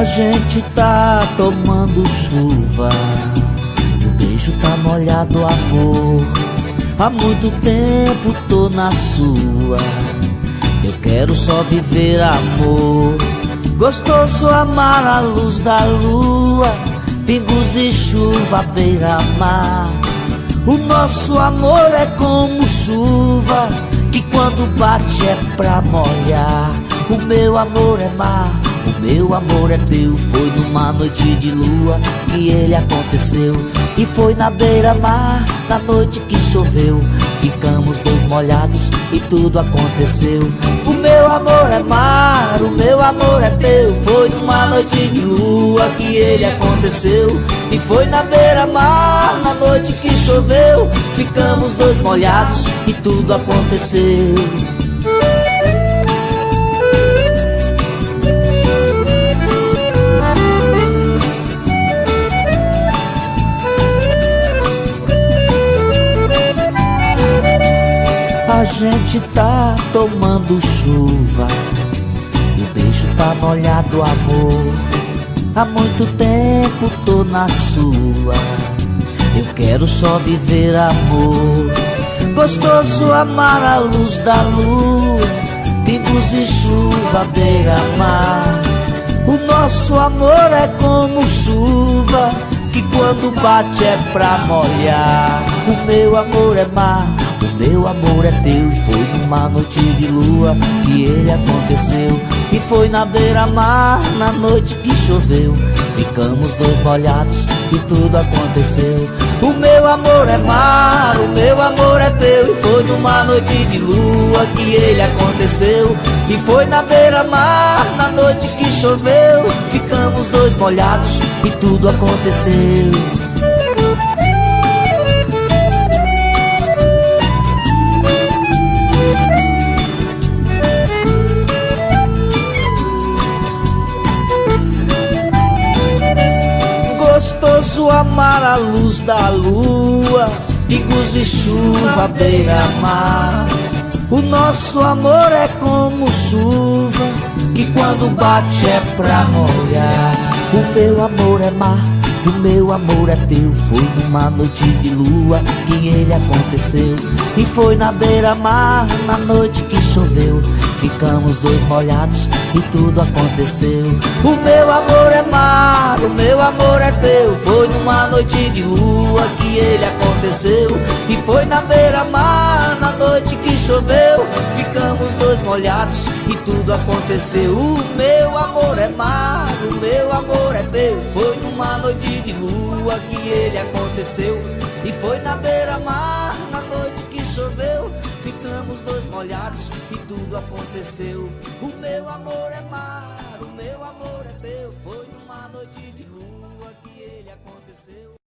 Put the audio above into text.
A gente tá tomando chuva, o beijo tá molhado, amor. Há muito tempo tô na sua, eu quero só viver amor. Gostoso amar a luz da lua, pingos de chuva, beira-mar. O nosso amor é como chuva, que quando bate é pra molhar. O meu amor é mar, o meu amor é teu. Foi numa noite de lua que ele aconteceu, e foi na beira-mar, na noite que choveu. Ficamos dois molhados e tudo aconteceu. O meu amor é mar, o meu amor é teu. Foi numa noite de lua que ele aconteceu, e foi na beira-mar, na noite que choveu. Ficamos dois molhados e tudo aconteceu. A gente tá tomando chuva, e o beijo tá molhado, amor. Há muito tempo tô na sua, eu quero só viver amor. Gostoso amar a luz da lua, pingos de chuva, beira-mar. O nosso amor é como chuva, que quando bate é pra molhar. O meu amor é mar, o meu amor é teu. Foi numa noite de lua que ele aconteceu, e foi na beira-mar, na noite que choveu. Ficamos dois molhados e tudo aconteceu. O meu amor é mar, o meu amor é teu. E foi numa noite de lua que ele aconteceu, e foi na beira-mar, na noite que choveu. Ficamos dois molhados e tudo aconteceu. Gostoso amar a luz da lua, pingos de chuva, beira-mar. O nosso amor é como chuva, que quando bate é pra molhar. O meu amor é mar, o meu amor é teu. Foi numa noite de lua que ele aconteceu, e foi na beira-mar, na noite que choveu. Ficamos dois molhados e tudo aconteceu. O meu amor é mar, o meu amor é teu. Foi numa noite de lua que ele aconteceu, e foi na beira-mar, na noite que choveu. Ficamos dois molhados e tudo aconteceu. O meu amor é mar, o meu amor é teu. Foi numa noite de lua que ele aconteceu, e foi na beira-mar, na noite que choveu. Ficamos dois molhados e tudo aconteceu. O meu amor é mar, o meu amor é teu. Foi numa noite de lua que ele aconteceu.